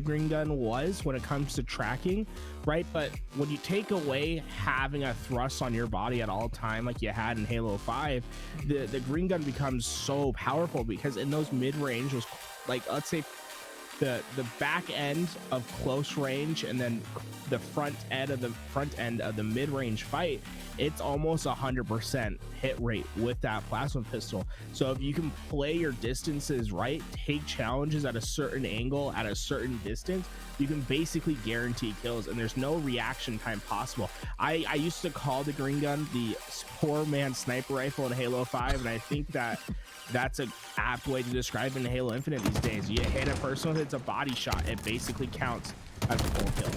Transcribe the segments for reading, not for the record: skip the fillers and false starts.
green gun was when it comes to tracking, right? But when you take away having a thrust on your body at all time like you had in Halo 5, the green gun becomes so powerful, because in those mid-range was like, let's say the back end of close range and then the front end of the mid-range fight, it's almost 100% hit rate with that plasma pistol. So if you can play your distances right, take challenges at a certain angle at a certain distance, you can basically guarantee kills, and there's no reaction time possible. I used to call the green gun the poor man sniper rifle in Halo 5, and I think that's an apt way to describe it in Halo Infinite these days. You hit a person with, it's a body shot, it basically counts as a full kill.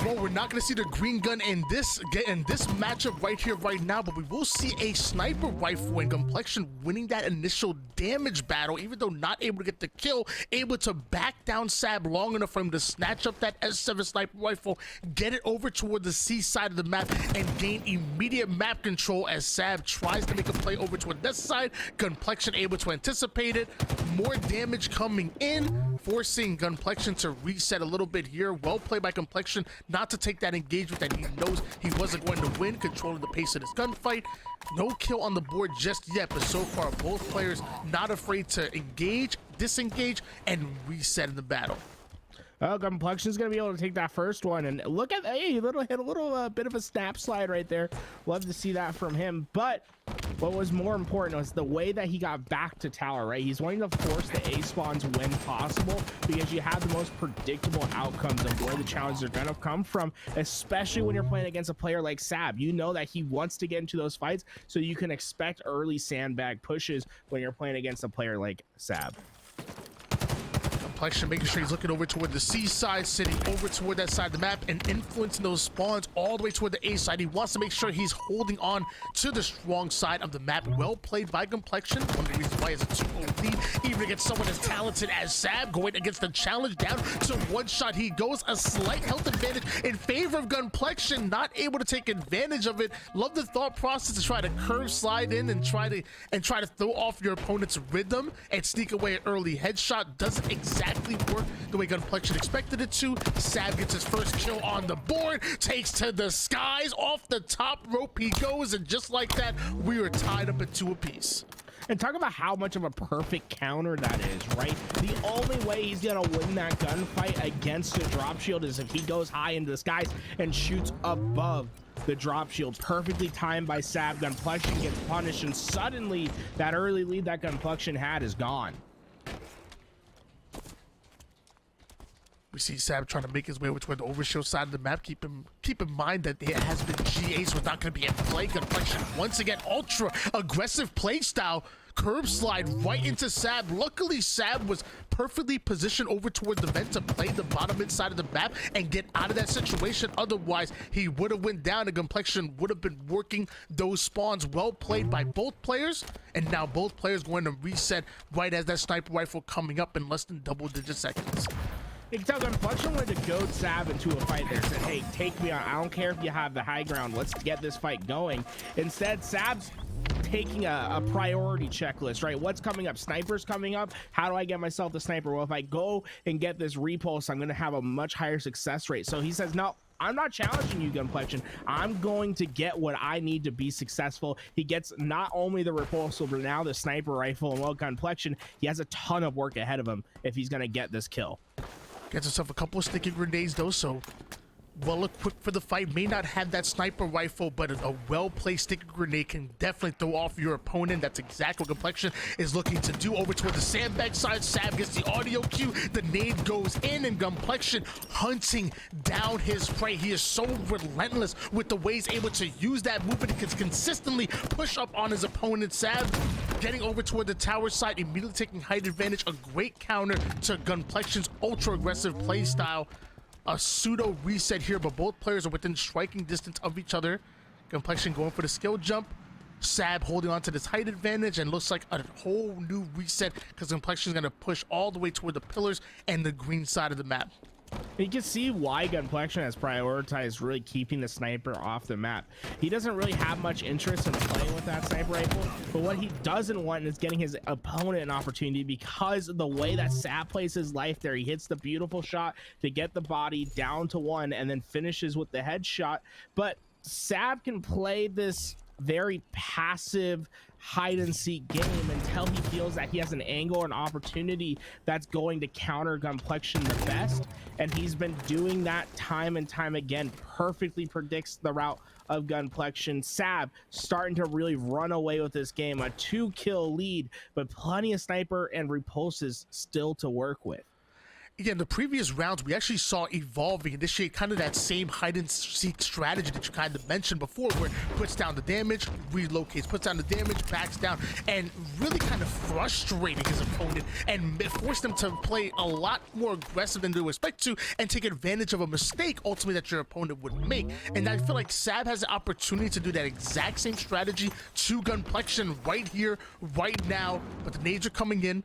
Well, we're not going to see the green gun in this matchup right here, right now, but we will see a sniper rifle and Gunplexion winning that initial damage battle, even though not able to get the kill, able to back down Sab long enough for him to snatch up that S7 sniper rifle, get it over toward the C side of the map, and gain immediate map control as Sab tries to make a play over toward this side. Gunplexion able to anticipate it. More damage coming in, forcing Gunplexion to reset a little bit here. Well played by Gunplexion not to take that engagement that he knows he wasn't going to win, controlling the pace of this gunfight. No kill on the board just yet, but so far both players not afraid to engage, disengage, and reset in the battle. Gunplexion's gonna be able to take that first one, and look at, hey, hit a little bit of a snap slide right there. Love to see that from him. But what was more important was the way that he got back to tower, right? He's wanting to force the A spawns when possible, because you have the most predictable outcomes of where the challenges are gonna come from, especially when you're playing against a player like Sab. You know that he wants to get into those fights, so you can expect early sandbag pushes when you're playing against a player like Sab. Gunplexion making sure he's looking over toward the C side, sitting over toward that side of the map and influencing those spawns all the way toward the A side. He wants to make sure he's holding on to the strong side of the map. Well played by Gunplexion. One of the reasons why it's a 2-0 lead, even against someone as talented as Sab, going against the challenge down to one shot. He goes, a slight health advantage in favor of Gunplexion, not able to take advantage of it. Love the thought process to try to curve slide in and try to throw off your opponent's rhythm and sneak away an early headshot. Doesn't exactly work the way Gunplexion expected it to. Sab gets his first kill on the board, takes to the skies, off the top rope he goes, and just like that, we are tied up at 2 apiece. And talk about how much of a perfect counter that is, right? The only way he's gonna win that gunfight against the drop shield is if he goes high into the skies and shoots above the drop shield. Perfectly timed by Sab. Gunplexion gets punished, and suddenly that early lead that Gunplexion had is gone. We see Sab trying to make his way over toward the overshield side of the map. Keep in mind that there has been GA, so it's not going to be in play. Gunplexion once again, ultra aggressive play style. Curb slide right into Sab. Luckily, Sab was perfectly positioned over toward the vent to play the bottom mid side of the map and get out of that situation. Otherwise, he would have went down and Gunplexion would have been working those spawns. Well played by both players. And now both players going to reset right as that sniper rifle coming up in less than double-digit seconds. You can tell Gunplexion wanted to goad Sab into a fight there. Said, hey, take me on. I don't care if you have the high ground. Let's get this fight going. Instead, Sab's taking a priority checklist, right? What's coming up? Snipers coming up. How do I get myself the sniper? Well, if I go and get this repulse, I'm going to have a much higher success rate. So he says, no, I'm not challenging you, Gunplexion. I'm going to get what I need to be successful. He gets not only the repulsor, but now the sniper rifle. And well, Gunplexion, he has a ton of work ahead of him if he's going to get this kill. Gets himself a couple of sticky grenades though, so well equipped for the fight. May not have that sniper rifle, but a well-placed sticky grenade can definitely throw off your opponent. That's exactly what Gunplexion is looking to do. Over toward the sandbag side, Sab gets the audio cue. The nade goes in, and Gunplexion hunting down his prey. He is so relentless with the way he's able to use that movement. He can consistently push up on his opponent. Sab getting over toward the tower side, immediately taking height advantage. A great counter to Gunplexion's ultra-aggressive play style. A pseudo reset here, but both players are within striking distance of each other. Gunplexion going for the skill jump. Sab holding on to this height advantage, and looks like a whole new reset because Gunplexion is going to push all the way toward the pillars and the green side of the map. You can see why Gunplexion has prioritized really keeping the sniper off the map. He doesn't really have much interest in playing with that sniper rifle, but what he doesn't want is getting his opponent an opportunity, because of the way that Sab plays his life there. He hits the beautiful shot to get the body down to 1 and then finishes with the headshot. But Sab can play this very passive hide and seek game until he feels that he has an angle or an opportunity that's going to counter Gunplexion the best, and he's been doing that time and time again. Perfectly predicts the route of Gunplexion. Sab starting to really run away with this game. A 2-kill lead, but plenty of sniper and repulses still to work with. Again, the previous rounds we actually saw Evolving initiate kind of that same hide and seek strategy that you kind of mentioned before, where puts down the damage, relocates, puts down the damage, backs down, and really kind of frustrating his opponent and force them to play a lot more aggressive than they would expect to, and take advantage of a mistake ultimately that your opponent would make. And I feel like Sab has the opportunity to do that exact same strategy to Gunplexion right here, right now, but the nades are coming in,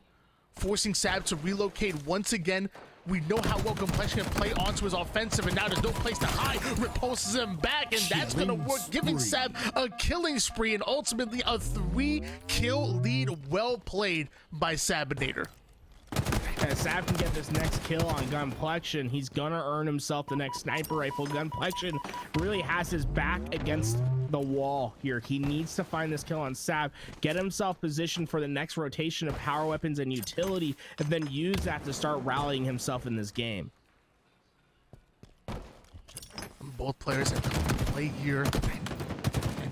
forcing Sab to relocate once again. We know how well Gunplexion can play onto his offensive, and now there's no place to hide. Repulses him back, and that's gonna work, giving Sab a killing spree and ultimately a 3-kill lead. Well played by Sabinator. As Sab can get this next kill on Gunplexion, he's gonna earn himself the next sniper rifle. Gunplexion really has his back against the wall here. He needs to find this kill on Sab, get himself positioned for the next rotation of power weapons and utility, and then use that to start rallying himself in this game. Both players have come to play here.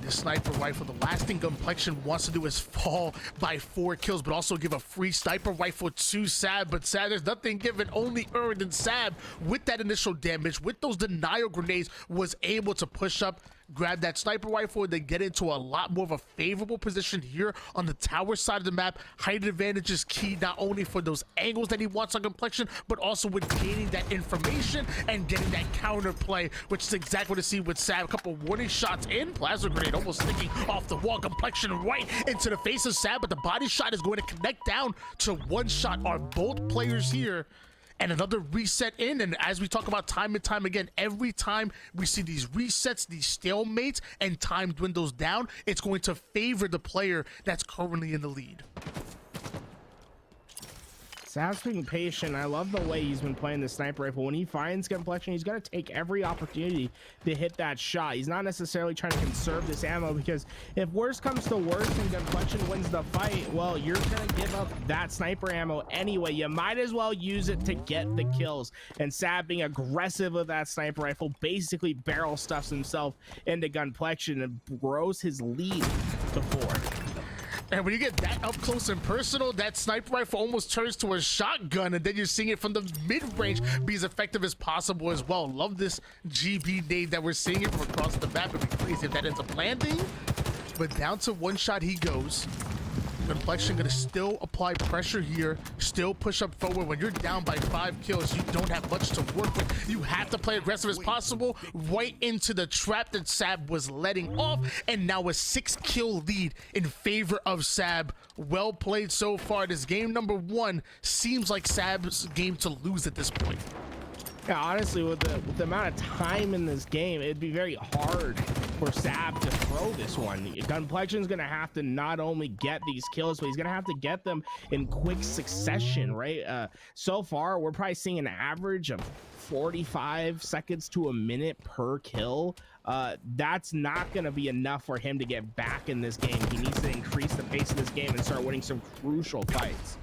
The sniper rifle, the last thing Gunplexion wants to do is fall by 4 kills, but also give a free sniper rifle to Sab. But Sab, there's nothing given, only earned, and Sab, with that initial damage, with those denial grenades, was able to push up, grab that sniper rifle, and then get into a lot more of a favorable position here on the tower side of the map. Height advantage is key, not only for those angles that he wants on Gunplexion, but also with gaining that information and getting that counter play, which is exactly what you see with Sab. A couple warning shots in, plasma grenade almost sticking off the wall. Gunplexion right into the face of Sab, but the body shot is going to connect down to 1 shot. Are both players here? And another reset in, and as we talk about time and time again, every time we see these resets, these stalemates, and time dwindles down, it's going to favor the player that's currently in the lead. Sab's being patient. I love the way he's been playing the sniper rifle. When he finds Gunplexion, he's going to take every opportunity to hit that shot. He's not necessarily trying to conserve this ammo, because if worse comes to worse and Gunplexion wins the fight, well, you're going to give up that sniper ammo anyway. You might as well use it to get the kills. And Sab, being aggressive with that sniper rifle, basically barrel stuffs himself into Gunplexion and grows his lead to 4. And when you get that up close and personal, that sniper rifle almost turns to a shotgun, and then you're seeing it from the mid-range be as effective as possible as well. Love this GB nade that we're seeing it from across the map. It'd be crazy if that ends up landing. But down to 1 shot he goes. Gunplexion gonna still apply pressure here, still push up forward. When you're down by 5 kills, you don't have much to work with. You have to play aggressive as possible, right into the trap that Sab was letting off, and now a 6-kill lead in favor of Sab. Well played so far. This game number 1 seems like Sab's game to lose at this point. Yeah, honestly, with the amount of time in this game, it'd be very hard for Sab to throw this one. Gunplexion's gonna have to not only get these kills, but he's gonna have to get them in quick succession, right? So far, we're probably seeing an average of 45 seconds to a minute per kill. That's not going to be enough for him to get back in this game. He needs to increase the pace of this game and start winning some crucial fights.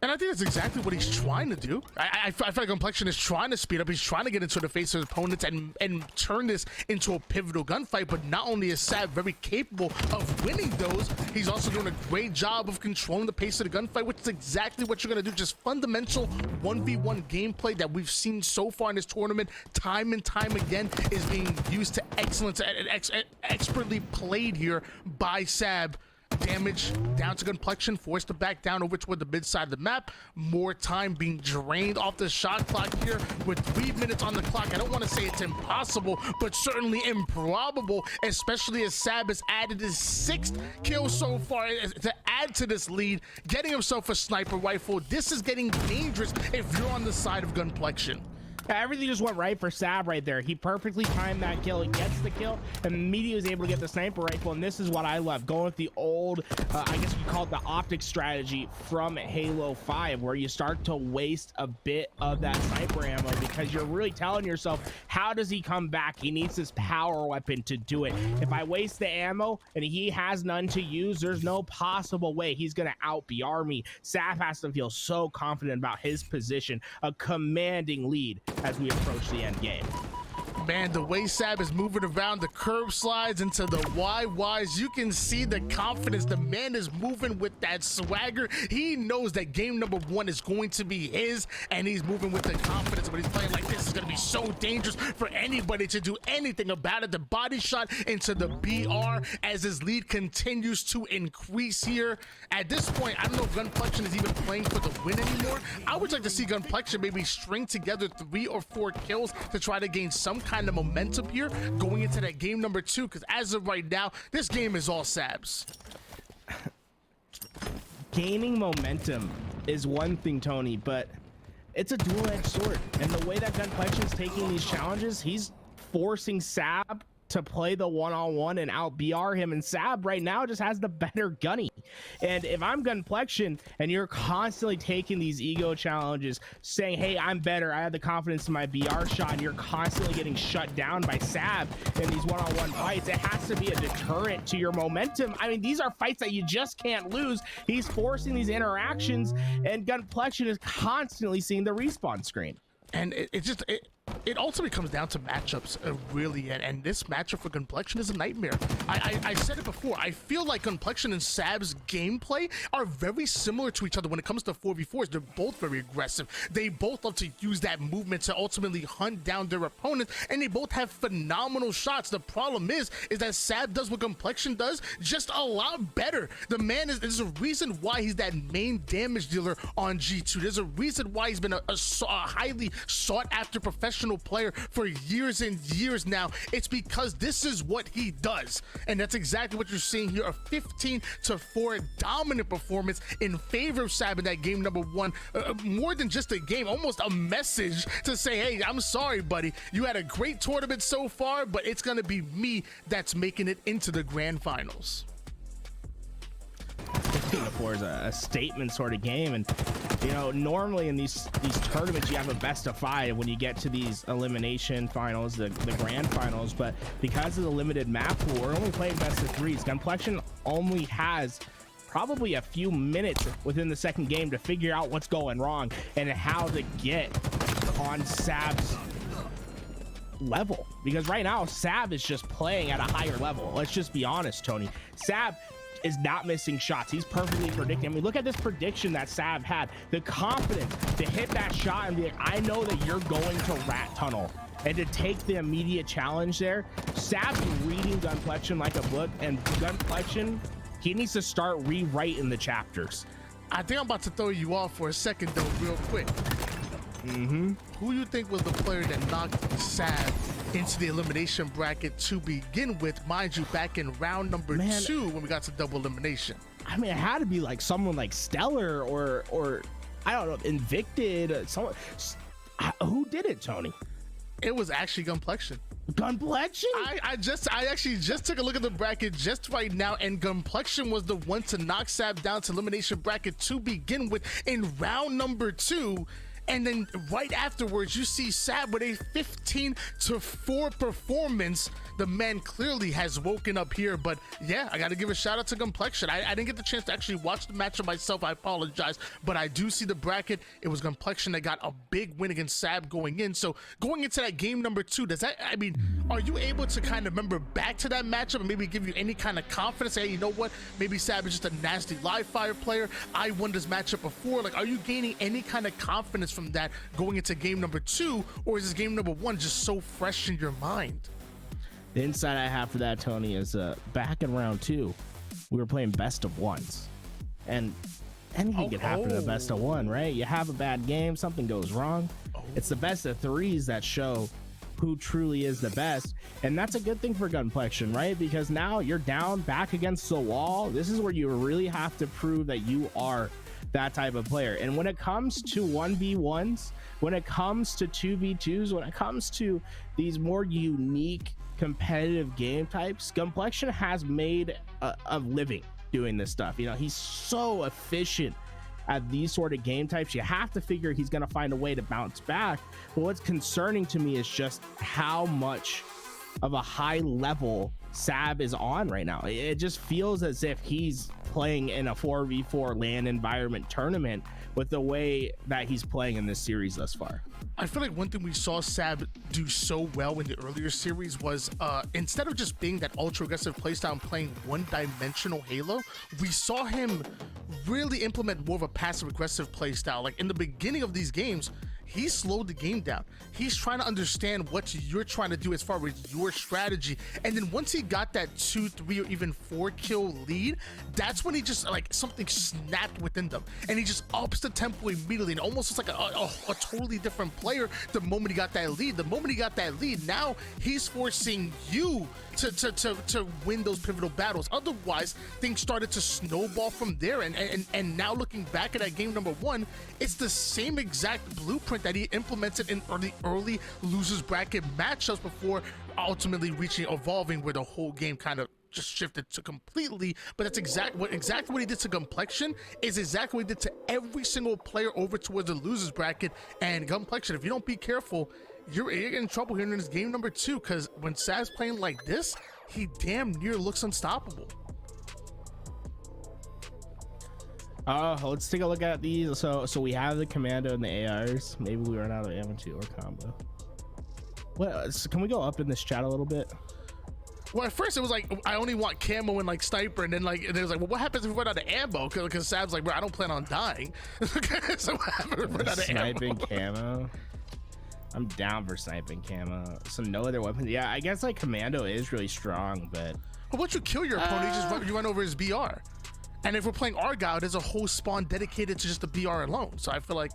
And I think that's exactly what he's trying to do. I feel like Gunplexion is trying to speed up. He's trying to get into the face of his opponents and turn this into a pivotal gunfight. But not only is Sab very capable of winning those, he's also doing a great job of controlling the pace of the gunfight, which is exactly what you're going to do. Just fundamental 1v1 gameplay that we've seen so far in this tournament, time and time again, is being used to excellence and expertly played here by Sab. Damage down to Gunplexion, forced to back down over toward the mid side of the map. More time being drained off the shot clock here with 3 minutes on the clock. I don't want to say it's impossible, but certainly improbable, especially as Sab has added his 6th kill so far to add to this lead, getting himself a sniper rifle. This is getting dangerous if you're on the side of Gunplexion. Everything just went right for Sab right there. He perfectly timed that kill. He gets the kill and immediately was able to get the sniper rifle. And this is what I love, going with the old, I guess you call it the optic strategy from Halo 5, where you start to waste a bit of that sniper ammo because you're really telling yourself, how does he come back? He needs this power weapon to do it. If I waste the ammo and he has none to use, there's no possible way he's going to out BR me. Sab has to feel so confident about his position, a commanding lead as we approach the end game. Man, the way Sab is moving around the curb slides into the YYs, you can see the confidence. The man is moving with that swagger. He knows that game number 1 is going to be his, and he's moving with the confidence. But he's playing like this is going to be so dangerous for anybody to do anything about it. The body shot into the BR as his lead continues to increase here. At this point, I don't know if Gunplexion is even playing for the win anymore. I would like to see Gunplexion maybe string together 3 or 4 kills to try to gain some kind of momentum here going into that game number 2, because as of right now, this game is all Sab's. Gaining momentum is one thing, Tony, but it's a dual-edged sword. And the way that Gunplexion's taking these challenges, he's forcing Sab to play the one-on-one and out BR him, and Sab right now just has the better gunny. And if I'm Gunplexion and you're constantly taking these ego challenges saying, hey, I'm better, I have the confidence in my BR shot, and you're constantly getting shut down by Sab in these one-on-one fights, it has to be a deterrent to your momentum. I mean, these are fights that you just can't lose. He's forcing these interactions, and Gunplexion is constantly seeing the respawn screen. And it ultimately comes down to matchups, really, and this matchup for Gunplexion is a nightmare. I said it before, I feel like Gunplexion and Sab's gameplay are very similar to each other when it comes to 4v4s. They're both very aggressive. They both love to use that movement to ultimately hunt down their opponents, and they both have phenomenal shots. The problem is that Sab does what Gunplexion does, just a lot better. The man there's a reason why he's that main damage dealer on G2. There's a reason why he's been a highly sought after professional player for years and years now. It's because this is what he does, and that's exactly what you're seeing here, a 15-4 dominant performance in favor of Sab in that game number 1. More than just a game, almost a message to say, hey, I'm sorry, buddy, you had a great tournament so far, but it's gonna be me that's making it into the grand finals. 15-4 is a statement sort of game, and you know, normally in these tournaments you have a best of 5 when you get to these elimination finals, the grand finals, but because of the limited map pool, we're only playing best of 3s. Gunplexion only has probably a few minutes within the second game to figure out what's going wrong and how to get on Sab's level, because right now Sab is just playing at a higher level. Let's just be honest, Tony. Sab is not missing shots. He's perfectly predicting. I mean, look at this prediction that Sab had. The confidence to hit that shot and be like, I know that you're going to rat tunnel, and to take the immediate challenge there. Sab's reading Gunplexion like a book, and Gunplexion, he needs to start rewriting the chapters. I think I'm about to throw you off for a second though, real quick. Who you think was the player that knocked Sab into the elimination bracket to begin with, mind you, back in round number 2 when we got to double elimination? I mean, it had to be like someone like Stellar or I don't know, Invicted, someone. Who did it, Tony? It was actually Gunplexion. Gunplexion? I actually just took a look at the bracket just right now, and Gunplexion was the one to knock Sab down to elimination bracket to begin with in round number 2. And then right afterwards, you see Sab with a 15-4 performance. The man clearly has woken up here, but yeah, I got to give a shout out to Gunplexion. I didn't get the chance to actually watch the matchup myself. I apologize, but I do see the bracket. It was Gunplexion that got a big win against Sab going in. So going into that game number 2, does that, I mean, are you able to kind of remember back to that matchup and maybe give you any kind of confidence? Hey, you know what? Maybe Sab is just a nasty live fire player. I won this matchup before. Like, are you gaining any kind of confidence from that going into game number 2, or is this game number 1 just so fresh in your mind? The insight I have for that, Tony, is back in round 2, we were playing best of 1s, and anything can happen in a best of 1, right? You have a bad game, something goes wrong. It's the best of 3s that show who truly is the best, and that's a good thing for Gunplexion, right? Because now you're down back against the wall. This is where you really have to prove that you are that type of player. And when it comes to 1v1s, when it comes to 2v2s, when it comes to these more unique competitive game types, Gunplexion has made a living doing this stuff. You know, he's so efficient at these sort of game types. You have to figure he's going to find a way to bounce back. But what's concerning to me is just how much of a high level Sab is on right now. It just feels as if he's playing in a 4v4 LAN environment tournament with the way that he's playing in this series thus far. I feel like one thing we saw Sab do so well in the earlier series was instead of just being that ultra aggressive playstyle and playing one-dimensional Halo, we saw him really implement more of a passive aggressive playstyle. Like in the beginning of these games, he slowed the game down. He's trying to understand what you're trying to do as far as your strategy. And then once he got that 2, 3, or even 4 kill lead, that's when he just like something snapped within them. And he just ups the tempo immediately. And almost looks like a totally different player the moment he got that lead. The moment he got that lead, now he's forcing you to win those pivotal battles. Otherwise, things started to snowball from there. And now looking back at that game number 1, it's the same exact blueprint that he implemented in the early losers bracket matchups before ultimately evolving where the whole game kind of just shifted to completely. But that's exactly what he did to Gunplexion is exactly what he did to every single player over towards the losers bracket. And Gunplexion, if you don't be careful, you're in trouble here in this game number 2, because when Sab's playing like this, he damn near looks unstoppable. Let's take a look at these. So we have the commando and the ARs. Maybe we run out of ammo too, or combo. Well, so can we go up in this chat a little bit? Well, at first it was like, I only want camo and like sniper, and then like it was like, well, what happens if we run out of ammo? Because Sab's like, bro, I don't plan on dying. So what happens if we run out of sniping ammo? Camo. I'm down for sniping camo. So no other weapons. Yeah, I guess like commando is really strong, but once you kill your opponent, you run over his BR. And if we're playing Argyle, there's a whole spawn dedicated to just the BR alone. So I feel like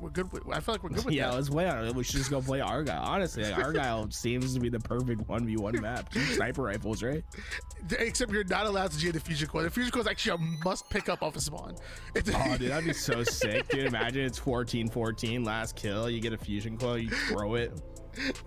we're good. I feel like we're good with that. Yeah, let's play on it. We should just go play Argyle. Honestly, like, Argyle seems to be the perfect 1v1 map. 2 sniper rifles, right? Except you're not allowed to GA the fusion core. The fusion core is actually a must pick up off a spawn. Oh, dude, that'd be so sick. Dude, imagine it's 14-14, last kill. You get a fusion core, you throw it.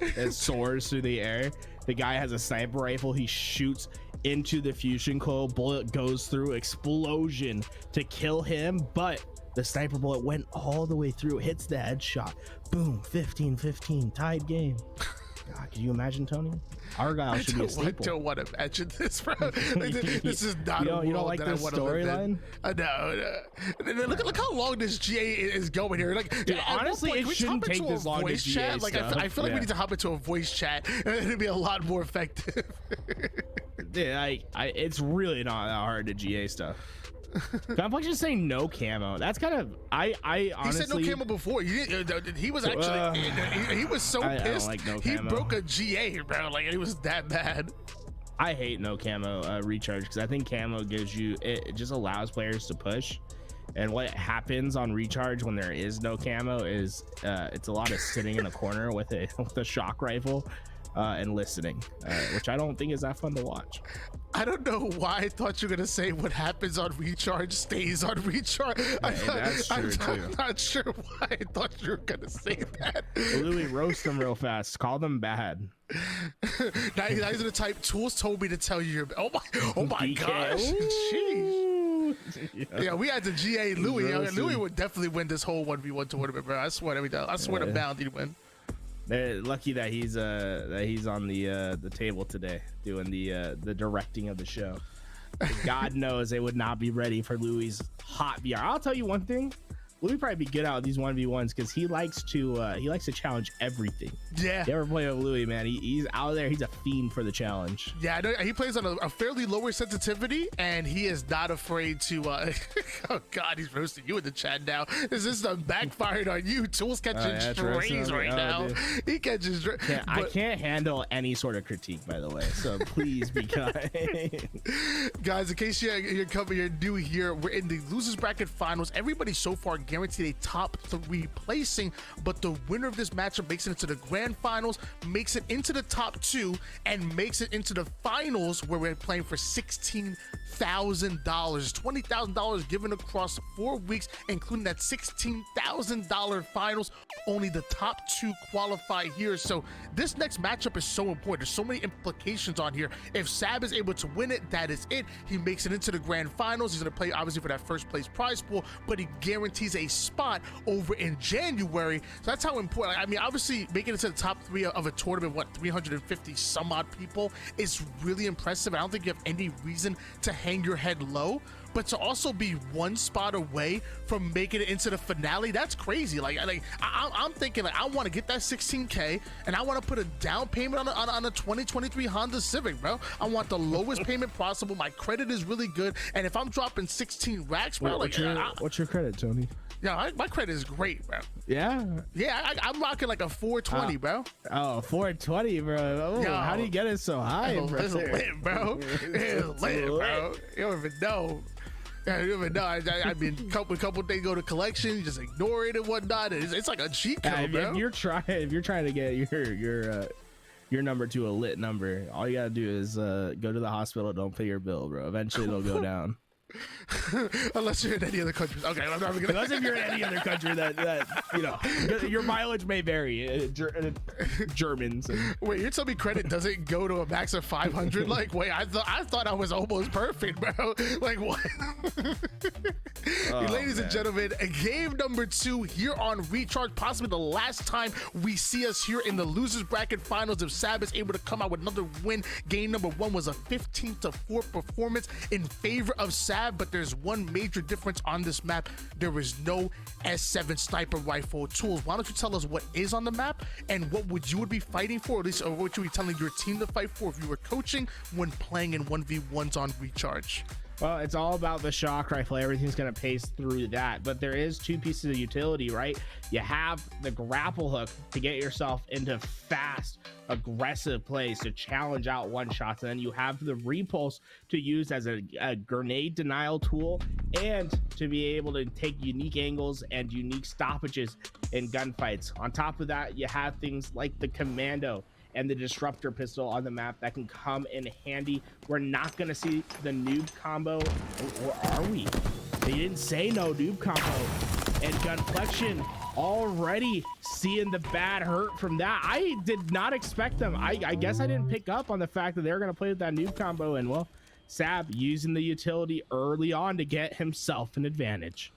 It soars through the air. The guy has a sniper rifle. He shoots into the fusion coil, bullet goes through, explosion to kill him, but the sniper bullet went all the way through, hits the headshot, boom, 15-15, tied game. God, can you imagine, Tony? Argyle should be a staple. I don't want to imagine this, bro. This is not a world you don't like that the I want to live in. No. Look how long this GA is going here. Like, dude, honestly, it shouldn't take this long to GA chat? Like, I feel like we need to hop into a voice chat, and it'd be a lot more effective. Yeah, it's really not that hard to GA stuff. Gunplexion is saying no camo. That's kind of I honestly. He said no camo before. He was actually he was so pissed. Like no he broke a GA, bro. Like, it was that bad. I hate no camo recharge, because I think camo gives you it just allows players to push. And what happens on recharge when there is no camo is it's a lot of sitting in a corner with a shock rifle and listening, which I don't think is that fun to watch. I don't know why I thought you were gonna say what happens on recharge stays on recharge. That's true too. I'm not sure why I thought you were gonna say that. Louis, roast them real fast. Call them bad. Now he's the type. Tools told me to tell you. Oh my gosh. Jeez. Yeah, we had to GA Louis. Louis would definitely win this whole 1v1 tournament, bro. I swear to bound he'd win. They're lucky that he's on the table today doing the directing of the show. God knows they would not be ready for Louis' hot VR. I'll tell you one thing. Louis probably be good out with these 1v1s because he likes to challenge everything. Yeah. You ever play with Louis, man? He's out there. He's a fiend for the challenge. Yeah, I know. He plays on a fairly lower sensitivity, and he is not afraid to. Oh God, he's roasting you in the chat now. This is backfired on you. Tools catching strays right now. Dude. He catches. I can't handle any sort of critique, by the way. So please be kind. Guys, in case you're new here, we're in the losers bracket finals. Everybody so far guaranteed a top 3 placing, but the winner of this matchup makes it into the grand finals, makes it into the top 2, and makes it into the finals where we're playing for $16,000, $20,000 given across 4 weeks, including that $16,000 finals. Only the top 2 qualify here. So this next matchup is so important. There's so many implications on here. If Sab is able to win it, that is it. He makes it into the grand finals. He's going to play obviously for that first place prize pool, but he guarantees a spot over in January. So that's how important. I mean, obviously making it to the top 3 of a tournament, what, 350 some odd people, is really impressive. I don't think you have any reason to hang your head low, but to also be 1 spot away from making it into the finale, that's crazy. I'm thinking, like, I want to get that 16K, and I want to put a down payment on a 2023 Honda Civic, bro. I want the lowest payment possible. My credit is really good, and if I'm dropping 16 racks, bro, what's your credit, Tony? Yeah, my credit is great, bro. Yeah, I'm rocking like a 420, bro. Oh, 420, bro. Oh, yo, how do you get it so high, bro? It's lit, bro. It's lit, bro. You don't even know. Yeah, you don't even know. I mean, couple things go to collection, you just ignore it and whatnot. It's like a cheat code, bro. If you're trying to get your number to a lit number, all you gotta do is go to the hospital. Don't pay your bill, bro. Eventually, it'll go down. Unless you're in any other country. Okay, I'm not gonna. Unless if you're in any other country that you know your mileage may vary. Germans. Wait, you're telling me credit doesn't go to a max of 500? Like, wait, I thought I was almost perfect, bro. Like, what? Ladies and gentlemen, game number 2 here on Recharge. Possibly the last time we see us here in the losers bracket finals. If Sab is able to come out with another win, game number 1 was a 15-4 performance in favor of Sab. But there's one major difference on this map. There is no S7 sniper rifle tools. Why don't you tell us what is on the map and what you would be fighting for, or at least or what you would be telling your team to fight for if you were coaching when playing in 1v1s on Recharge? Well, it's all about the shock rifle. Everything's going to pace through that. But there is 2 pieces of utility, right? You have the grapple hook to get yourself into fast, aggressive plays to challenge out one-shots. And then you have the repulse to use as a grenade denial tool and to be able to take unique angles and unique stoppages in gunfights. On top of that, you have things like the commando and the disruptor pistol on the map that can come in handy. We're not going to see the noob combo, or are we? They didn't say no noob combo. And Gunplexion already seeing the bad hurt from that. I did not expect them. I guess I didn't pick up on the fact that they're going to play with that noob combo, and well, Sab using the utility early on to get himself an advantage.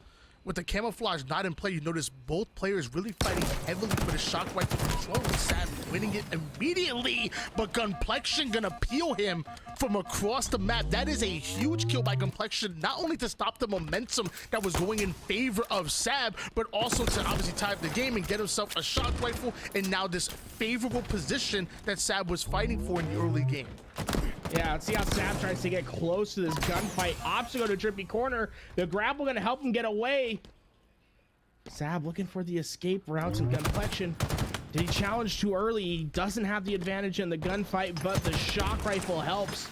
With the camouflage not in play, you notice both players really fighting heavily for the shock rifle control, and Sab winning it immediately, but Gunplexion gonna peel him from across the map. That is a huge kill by Gunplexion, not only to stop the momentum that was going in favor of Sab, but also to obviously tie up the game and get himself a shock rifle, and now this favorable position that Sab was fighting for in the early game. Yeah, let's see how Sab tries to get close to this gunfight. Opts to go to trippy corner. The grapple gonna help him get away. Sab looking for the escape routes and Gunplexion. Did he challenge too early? He doesn't have the advantage in the gunfight, but the shock rifle helps.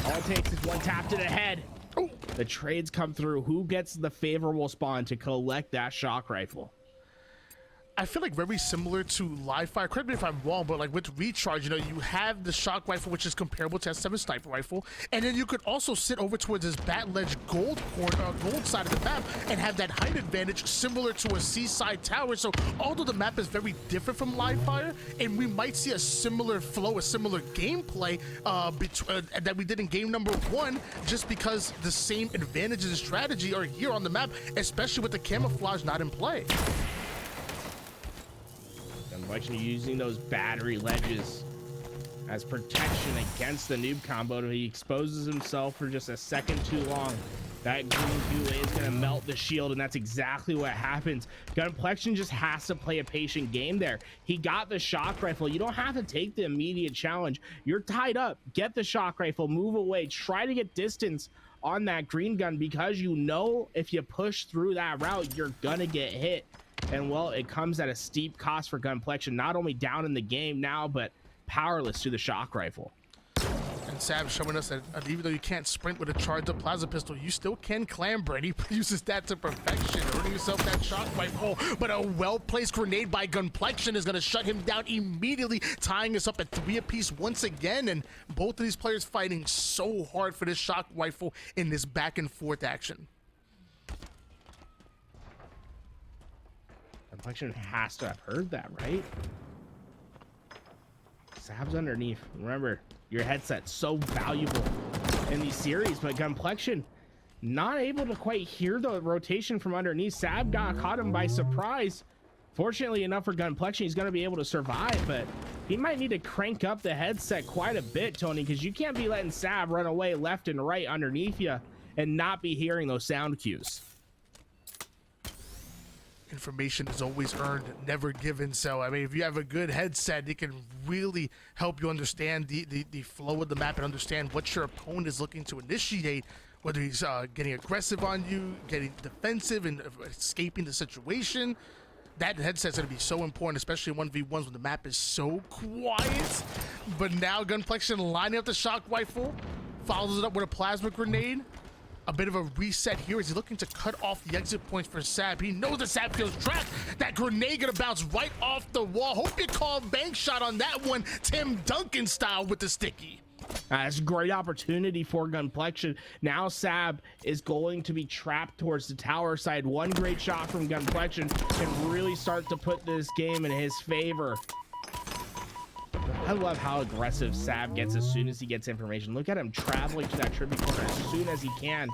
All it takes is one tap to the head. Oh, the trades come through. Who gets the favorable spawn to collect that shock rifle? I feel like very similar to live fire. Correct me if I'm wrong, but like with Recharge, you know, you have the shock rifle, which is comparable to S7 sniper rifle, and then you could also sit over towards this bat ledge gold side of the map and have that height advantage similar to a seaside tower. So although the map is very different from live fire, and we might see a similar flow, a similar gameplay that we did in game number 1, just because the same advantages and strategy are here on the map, especially with the camouflage not in play. Gunplexion using those battery ledges as protection against the noob combo. He exposes himself for just a second too long. That green goo is going to melt the shield, and that's exactly what happens. Gunplexion just has to play a patient game there. He got the shock rifle. You don't have to take the immediate challenge. You're tied up. Get the shock rifle, move away, try to get distance on that green gun, because you know if you push through that route, you're gonna get hit. And well, it comes at a steep cost for Gunplexion, not only down in the game now, but powerless to the shock rifle. And Sab showing us that even though you can't sprint with a charged up plasma pistol, you still can clamber, and he uses that to perfection, earning himself that shock rifle. But a well-placed grenade by Gunplexion is going to shut him down immediately, tying us up at 3 apiece once again. And both of these players fighting so hard for this shock rifle in this back and forth action. Gunplexion has to have heard that, right? Sab's underneath. Remember, your headset's so valuable in these series, but Gunplexion not able to quite hear the rotation from underneath. Sab caught him by surprise. Fortunately enough for Gunplexion, he's going to be able to survive, but he might need to crank up the headset quite a bit, Tony, because you can't be letting Sab run away left and right underneath you and not be hearing those sound cues. Information is always earned, never given. So I mean, if you have a good headset, it can really help you understand the flow of the map and understand what your opponent is looking to initiate, whether he's getting aggressive on you, getting defensive, and escaping the situation. That headset's going to be so important, especially in 1v1s when the map is so quiet. But now Gunplexion lining up the shock rifle, follows it up with a plasma grenade. A bit of a reset here as he's looking to cut off the exit points for Sab. He knows that Sab feels trapped. That grenade gonna bounce right off the wall. Hope you call bank shot on that one, Tim Duncan style with the sticky. That's a great opportunity for Gunplexion. Now Sab is going to be trapped towards the tower side. One great shot from Gunplexion can really start to put this game in his favor. I love how aggressive Sab gets as soon as he gets information. Look at him traveling to that tribute corner as soon as he can.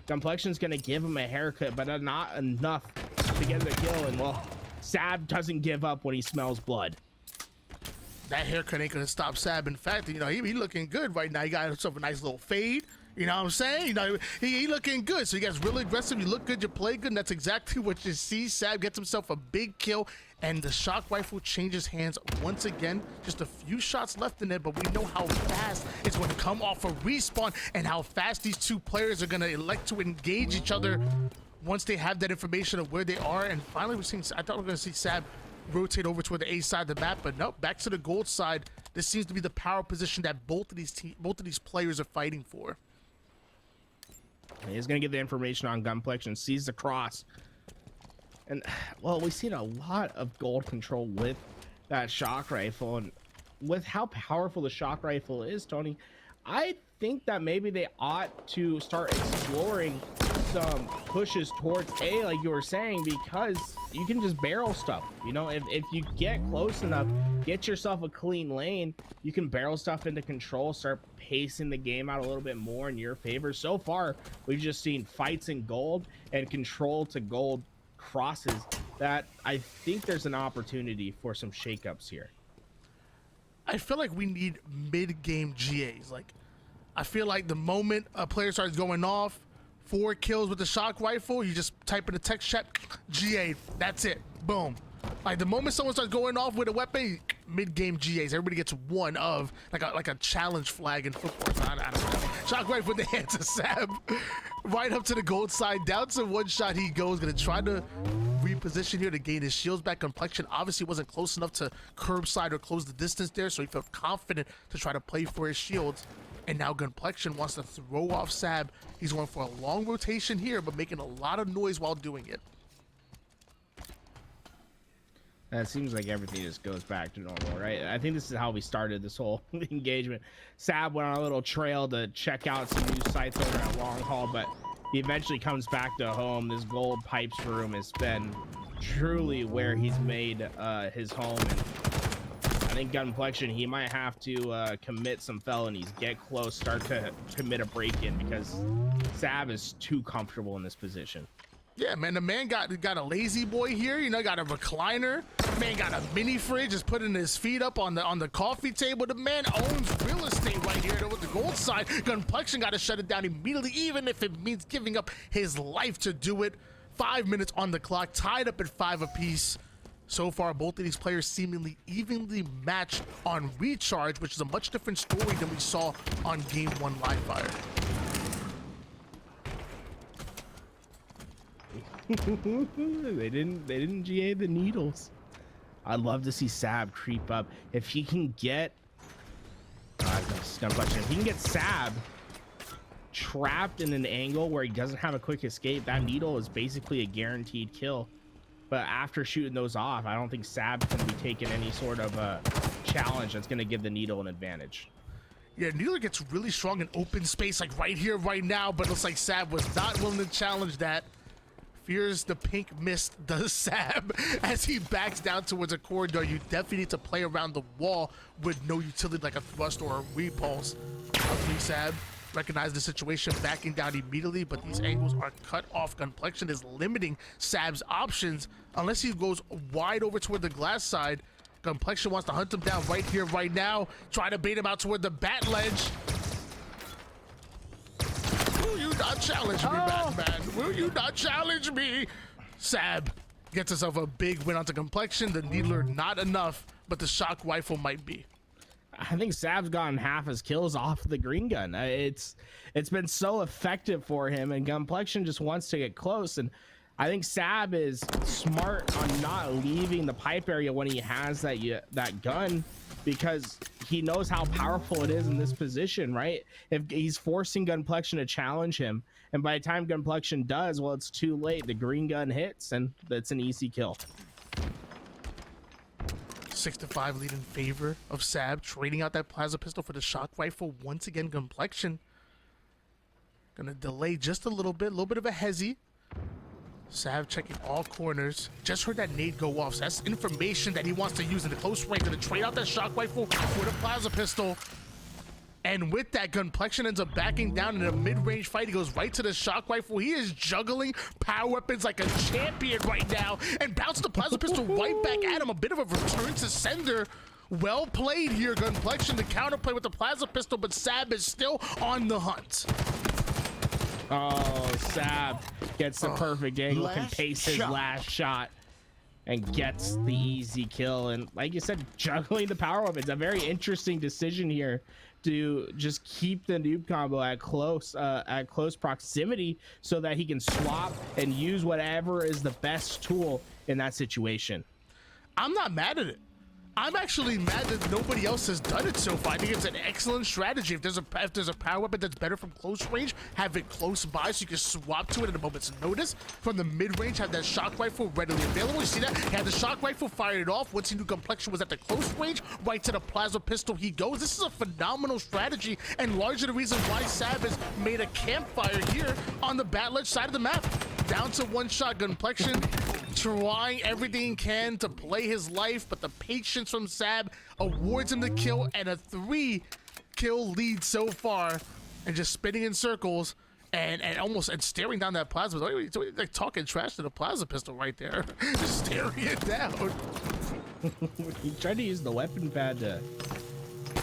Gunplexion's gonna give him a haircut, but not enough to get the kill. And well, Sab doesn't give up when he smells blood. That haircut ain't gonna stop Sab. In fact, you know, he looking good right now. He got himself a nice little fade. You know what I'm saying? You know, he looking good. So you guys really aggressive. You look good. You play good. And that's exactly what you see. Sab gets himself a big kill. And the shock rifle changes hands once again. Just a few shots left in it. But we know how fast it's going to come off a respawn. And how fast these two players are going to elect to engage each other once they have that information of where they are. And finally, I thought we were going to see Sab rotate over toward the A side of the map. But nope, back to the gold side. This seems to be the power position that both of these players are fighting for. He's gonna get the information on Gunplexion, sees the cross, and well, we've seen a lot of gold control with that shock rifle, and with how powerful the shock rifle is, Tony, I think that maybe they ought to start exploring some pushes towards A, like you were saying, because you can just barrel stuff. You know, if you get close enough, get yourself a clean lane, you can barrel stuff into control, start pacing the game out a little bit more in your favor. So far, we've just seen fights in gold and control to gold crosses that I think there's an opportunity for some shakeups here. I feel like we need mid-game GAs. Like, I feel like the moment a player starts going off, 4 kills with the shock rifle, you just type in the text chat, GA, that's it, boom. Like the moment someone starts going off with a weapon, mid-game GAs, everybody gets one of like a challenge flag in football. I don't know. Shock rifle with the hands of Sab, right up to the gold side, down to one shot he goes, gonna try to reposition here to gain his shields back. Gunplexion obviously wasn't close enough to curbside or close the distance there, so he felt confident to try to play for his shields. And now Gunplexion wants to throw off Sab. He's going for a long rotation here, but making a lot of noise while doing it. It seems like everything just goes back to normal, right? I think this is how we started this whole engagement. Sab went on a little trail to check out some new sites over at Long Haul, but he eventually comes back to home. This gold pipes room has been truly where he's made his home. And I think Gunplexion, he might have to commit some felonies, get close, start to commit a break-in, because Sab is too comfortable in this position. Yeah, man, the man got a lazy boy here, you know, got a recliner. Man got a mini fridge, just putting his feet up on the coffee table. The man owns real estate right here with the gold side. Gunplexion got to shut it down immediately, even if it means giving up his life to do it. 5 minutes on the clock, tied up at 5 apiece. So far, both of these players seemingly evenly matched on recharge, which is a much different story than we saw on Game 1 Live Fire. they didn't GA the needles. I'd love to see Sab creep up if he can get this Gunplexion. If he can get Sab trapped in an angle where he doesn't have a quick escape, that needle is basically a guaranteed kill. But after shooting those off, I don't think Sab's going to be taking any sort of a challenge that's going to give the needle an advantage. Yeah, Needler gets really strong in open space, like right here, right now, but it looks like Sab was not willing to challenge that. Fears the pink mist does Sab as he backs down towards a corridor. You definitely need to play around the wall with no utility like a thrust or a repulse. Luckily, Sab recognized the situation, backing down immediately, but these angles are cut off. Gunplexion is limiting Sab's options unless he goes wide over toward the glass side. Gunplexion wants to hunt him down right here, right now. Try to bait him out toward the bat ledge. Will you not challenge me, Batman? Will you not challenge me? Sab gets himself a big win onto Gunplexion. The Needler, not enough, but the shock rifle might be. I think Sab's gotten half his kills off the green gun. It's been so effective for him, and Gunplexion just wants to get close. And I think Sab is smart on not leaving the pipe area when he has that gun, because he knows how powerful it is in this position, right? If he's forcing Gunplexion to challenge him, and by the time Gunplexion does, well, it's too late. The green gun hits, and that's an easy kill. 6-5 lead in favor of Sab, trading out that plasma pistol for the shock rifle. Once again, Gunplexion gonna delay just a little bit of a hezzy. Sab checking all corners. Just heard that nade go off, so that's information that he wants to use in the close range. Gonna trade out that shock rifle for the plasma pistol. And with that, Gunplexion ends up backing down in a mid-range fight. He goes right to the shock rifle. He is juggling power weapons like a champion right now, and bounces the plasma pistol right back at him. A bit of a return to sender. Well played here, Gunplexion, to counterplay with the plasma pistol, but Sab is still on the hunt. Oh, Sab gets the perfect angle, can pace his last shot, and gets the easy kill. And like you said, juggling the power weapons, a very interesting decision here to just keep the noob combo at close proximity so that he can swap and use whatever is the best tool in that situation. I'm not mad at it. I'm actually mad that nobody else has done it so far. I think it's an excellent strategy. If there's a power weapon that's better from close range, have it close by so you can swap to it at a moment's notice. From the mid-range, have that shock rifle readily available. You see that? He had the shock rifle, fired it off. Once he knew Gunplexion was at the close range, right to the plasma pistol he goes. This is a phenomenal strategy, and largely the reason why Sab has made a campfire here on the bat ledge side of the map. Down to one shot, Gunplexion trying everything he can to play his life, but the patience from Sab awards him the kill, and a 3-kill lead so far, and just spinning in circles and staring down that plasma. Like talking trash to the plasma pistol right there. Just staring it down. He tried to use the weapon pad to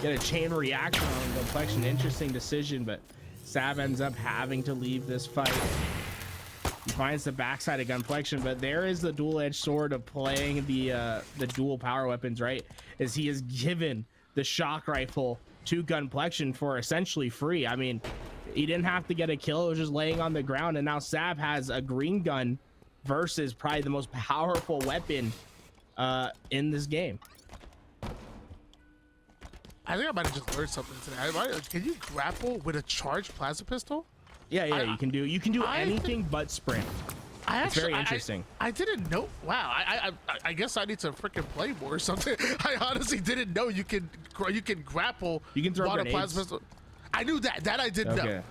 get a chain reaction on Gunplexion. Interesting decision, but Sab ends up having to leave this fight. He finds the backside of Gunplexion, but there is the dual-edged sword of playing the dual power weapons, right? As he has given the shock rifle to Gunplexion for essentially free. I mean, he didn't have to get a kill. It was just laying on the ground, and now Sab has a green gun versus probably the most powerful weapon in this game. I think I might have just learned something today. Can you grapple with a charged plasma pistol? Yeah, you can do anything but sprint. It's very interesting. I didn't know. Wow, I guess I need to freaking play more or something. I honestly didn't know you can grapple. You can throw water grenades. plasma. I knew that. That I did know.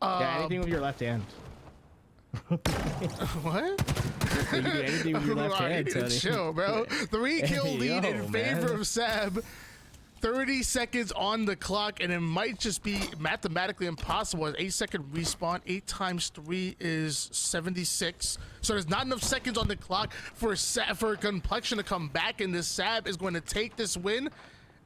Yeah, anything with your left hand. What? You can do anything with your left hand, Tony. Chill, bro. 3-kill lead in favor of Sab. 30 seconds on the clock, and it might just be mathematically impossible. An 8-second respawn. 8 times 3 is 76. So there's not enough seconds on the clock for Gunplexion to come back, and this Sab is going to take this win.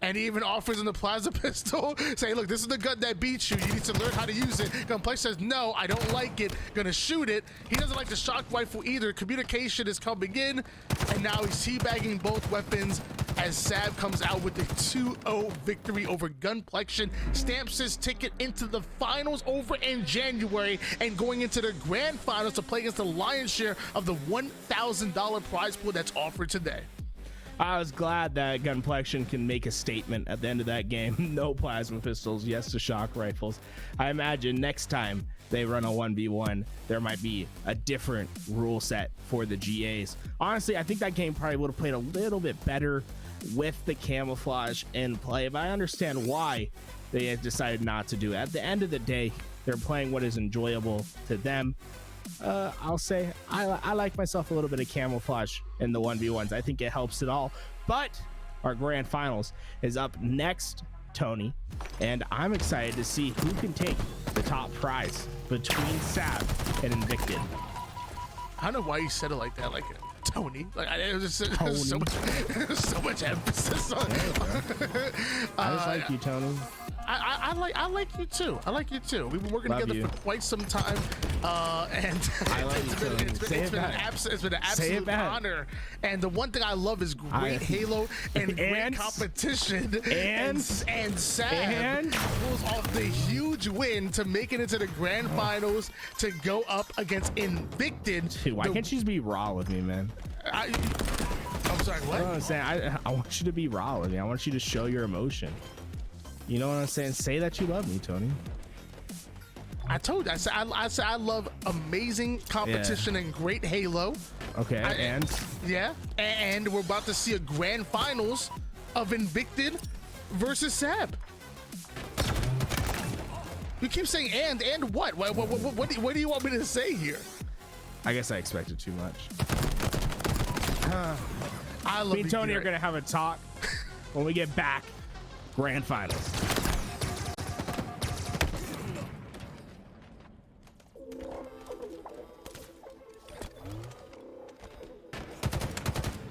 And he even offers him the plasma pistol, saying, look, this is the gun that beats you. You need to learn how to use it. Gunplexion says, no, I don't like it. Gonna shoot it. He doesn't like the shock rifle either. Communication is coming in, and now he's teabagging both weapons as Sab comes out with the 2-0 victory over Gunplexion, stamps his ticket into the finals over in January, and going into the grand finals to play against the lion's share of the $1,000 prize pool that's offered today. I was glad that Gunplexion can make a statement at the end of that game. No plasma pistols, yes to shock rifles. I imagine next time they run a 1v1, there might be a different rule set for the GAs. Honestly, I think that game probably would have played a little bit better with the camouflage in play, but I understand why they had decided not to do it. At the end of the day, they're playing what is enjoyable to them. I'll say I like myself a little bit of camouflage in the 1v1s. I think it helps it all. But our grand finals is up next, Tony, and I'm excited to see who can take the top prize between Sab and Invicted. I don't know why you said it like that, like Tony. Like it was just Tony. so much emphasis on. I just like you, Tony. I like you too. I like you too. We've been working Love together you. for quite some time, and I love you, Tony. it's been an absolute honor. And the one thing I love is great Halo and great competition. And Sam pulls off the huge win to make it into the grand finals to go up against Invicted. Dude, why can't you just be raw with me, man? I'm sorry, what? You know what I'm saying? I want you to be raw with me. I want you to show your emotion. You know what I'm saying? Say that you love me, Tony. I told you. I said I love amazing competition and great Halo. Okay, And we're about to see a grand finals of Invicted versus Sab. You keep saying and what? What do you want me to say here? I guess I expected too much. I love Me and Tony are gonna have a talk when we get back. Grand finals.